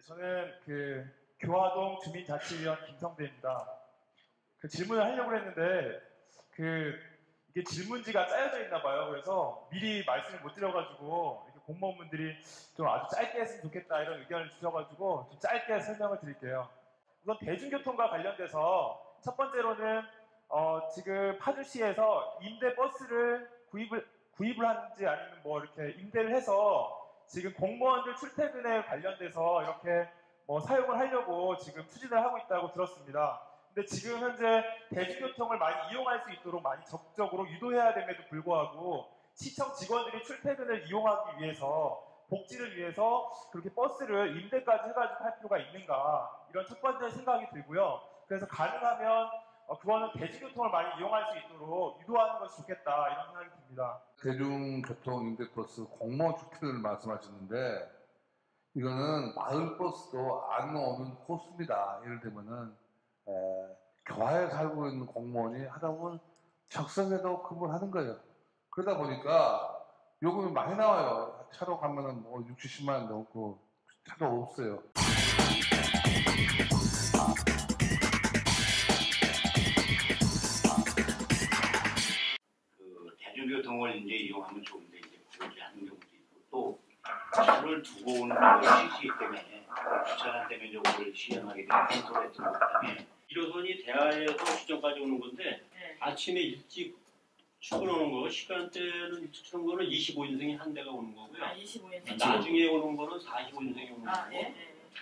저는 교화동 주민자치위원 김성대입니다. 질문을 하려고 했는데 이게 질문지가 짜여져 있나 봐요. 그래서 미리 말씀을 못 드려가지고 이렇게 공무원분들이 좀 아주 짧게 했으면 좋겠다 이런 의견을 주셔가지고 좀 짧게 설명을 드릴게요. 우선 대중교통과 관련돼서 첫 번째로는 지금 파주시에서 임대 버스를 구입을 하는지 아니면 뭐 이렇게 임대를 해서 지금 공무원들 출퇴근에 관련돼서 이렇게 뭐 사용을 하려고 지금 추진을 하고 있다고 들었습니다. 근데 지금 현재 대중교통을 많이 이용할 수 있도록 많이 적극적으로 유도해야 됨에도 불구하고 시청 직원들이 출퇴근을 이용하기 위해서 복지를 위해서 그렇게 버스를 임대까지 해가지고 할 필요가 있는가 이런 첫 번째 생각이 들고요. 그래서 가능하면 그거는 대중교통을 많이 이용할 수 있도록 유도하는 것이 좋겠다 이런 생각이 듭니다. 대중교통 임대버스 공무원 출퇴근을 말씀하셨는데 이거는 마을버스도 안 오는 코스입니다. 예를 들면은 교화에 살고 있는 공무원이 하다 보면 적성에도 근무하는 거예요. 그러다 보니까 요금이 많이 나와요. 차로 가면은 뭐 60, 70만 원 넘고 차도 없어요. 대중교통을 이제 이용하면 좋은데 이제 그러지 않는 경우도 있고 또 차를 두고 오는 경우가 시기 때문에 주차장 때문에 저거를 시행하게 되는 콘솔에 들어갔다면 1호선이 대하에서 시정까지 오는 건데 아침에 일찍 출근하는 거 시간대는 추천 거는 25인승이 한 대가 오는 거고요. 25인승. 나중에 오는 거는 45인승이 오는 거고.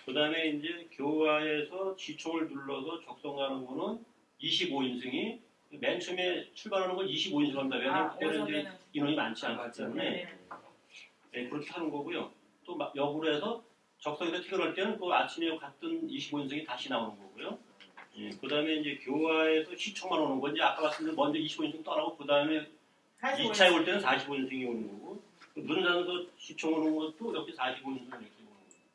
그다음에 이제 교화에서 지총을 눌러서 적성 가는 거는 25인승이 맨 처음에 출발하는 건 25인승 한다면 그때는 이제 인원이 많지 않기 때문에 그렇게 하는 거고요. 또 역으로 해서 적성에서 퇴근할 때는 그 아침에 갔던 25인승이 다시 나오는 거고요. 그 다음에 이제 교화에서 시청만 오는 건 이제 아까 말씀드린 먼저 25인승 떠나고 그 다음에 2차에 올 때는 45인승이 오는 거고 문산에서 시청 오는 것도 역시 45인승 이렇게 오는 거예요.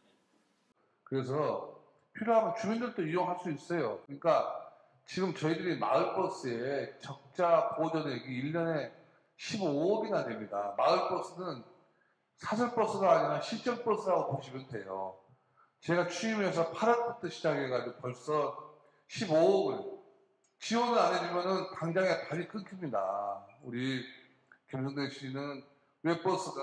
그래서 필요하면 주민들도 이용할 수 있어요. 그러니까 지금 저희들이 마을버스에 적자 보조액이 1년에 15억이나 됩니다. 마을버스는 사설버스가 아니라 실전버스라고 보시면 돼요. 제가 취임해서 8월부터 시작해가지고 벌써 15억을 지원을 안 해주면은 당장에 발이 끊깁니다. 우리 김성대 씨는 왜 버스가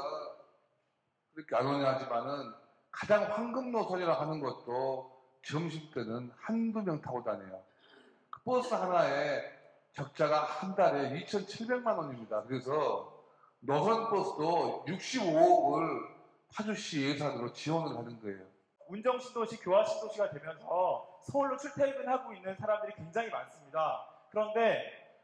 그렇게 안 오냐 하지만은 가장 황금 노선이라 하는 것도 점심때는 한두 명 타고 다녀요. 그 버스 하나에 적자가 한 달에 2,700만 원입니다. 그래서 노선 버스도 65억을 파주시 예산으로 지원을 하는 거예요. 운정신도시, 교화신도시가 되면서 서울로 출퇴근하고 있는 사람들이 굉장히 많습니다. 그런데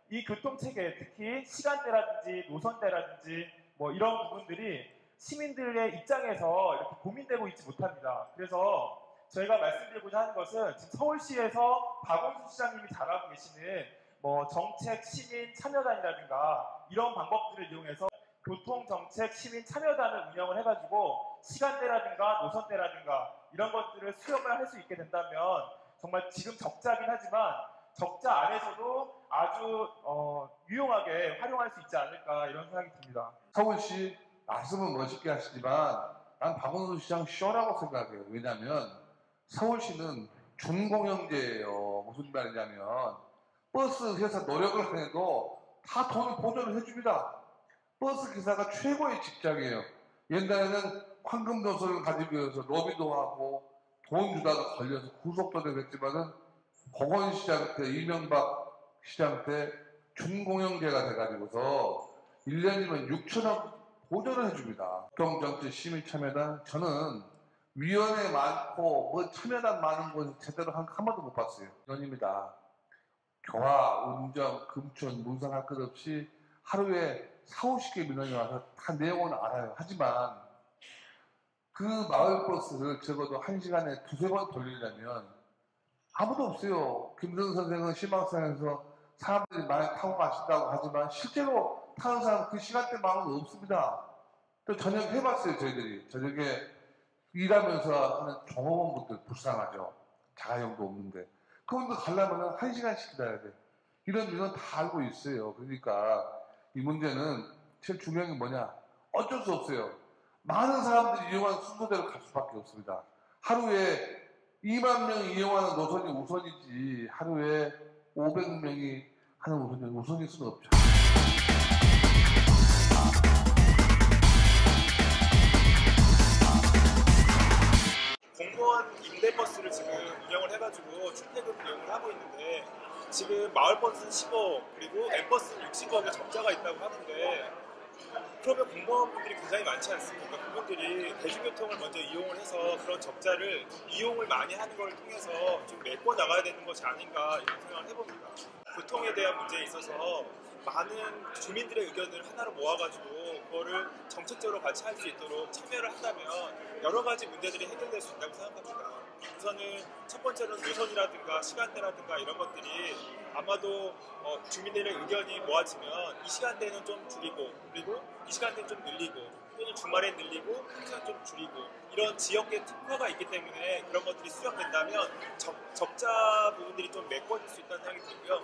이 교통체계, 특히 시간대라든지 노선대라든지 뭐 이런 부분들이 시민들의 입장에서 이렇게 고민되고 있지 못합니다. 그래서 저희가 말씀드리고자 하는 것은 지금 서울시에서 박원순 시장님이 잘하고 계시는 뭐 정책 시민 참여단이라든가 이런 방법들을 이용해서 교통정책 시민 참여단을 운영을 해가지고 시간대라든가 노선대라든가 이런 것들을 수렴을 할 수 있게 된다면 정말 지금 적자긴 하지만 적자 안에서도 아주 유용하게 활용할 수 있지 않을까 이런 생각이 듭니다. 서울시 말씀은 멋있게 하시지만 난 박원순 시장 쇼라고 생각해요. 왜냐하면 서울시는 준공영제예요. 무슨 말이냐면 버스 회사 노력을 해도 다 돈을 보조를 해줍니다. 버스 기사가 최고의 직장이에요. 옛날에는 황금 노선을 가지기 위해서 로비도 하고 돈 주다가 걸려서 구속도 됐지만은 보건시장 때 이명박 시장 때 준공영제가 돼가지고서 1년이면 6천억 보조를 해줍니다. 교통정치 시민참여단 저는 위원회 많고 뭐 참여단 많은 건 제대로 한 번도 못 봤어요. 이원입니다. 교화, 운정, 금천, 문산 할 것 없이 하루에 40~50개 민원이 와서 다 내용은 알아요. 하지만 그 마을버스를 적어도 1시간에 2~3번 돌리려면 아무도 없어요. 김정 선생은 실망사에서 사람들이 많이 타고 가신다고 하지만 실제로 타는 사람 그 시간대만은 없습니다. 또 저녁 해봤어요. 저희들이 저녁에 일하면서 하는 종업원분들 불쌍하죠. 자가용도 없는데 그분들 가려면 1시간씩 기다려야 돼. 이런 민원 다 알고 있어요. 그러니까 이 문제는 제일 중요한 게 뭐냐? 어쩔 수 없어요. 많은 사람들이 이용하는 순서대로 갈 수밖에 없습니다. 하루에 2만 명이 이용하는 노선이 우선이지 하루에 500명이 하는 우선이 우선일 수는 없죠. 공무원 임대버스를 지금 운영을 해가지고 출퇴근 비용을 하고 있는데 지금 마을버스는 10억 그리고 엠버스는 60억의 적자가 있다고 하는데 그러면 공무원분들이 굉장히 많지 않습니까? 그분들이 대중교통을 먼저 이용을 해서 그런 적자를 이용을 많이 하는 걸 통해서 좀 메꿔 나가야 되는 것이 아닌가 이런 생각을 해봅니다. 교통에 대한 문제에 있어서 많은 주민들의 의견을 하나로 모아가지고 그거를 정책적으로 같이 할 수 있도록 참여를 한다면 여러 가지 문제들이 해결될 수 있다고 생각합니다. 우선은 첫 번째로는 노선이라든가 시간대라든가 이런 것들이 아마도 주민들의 의견이 모아지면 이 시간대는 좀 줄이고 그리고 이 시간대는 좀 늘리고 또는 주말에 늘리고 항상 좀 줄이고 이런 지역의 특화가 있기 때문에 그런 것들이 수정된다면 적자 부분들이 좀 메꿔질 수 있다는 생각이 들고요.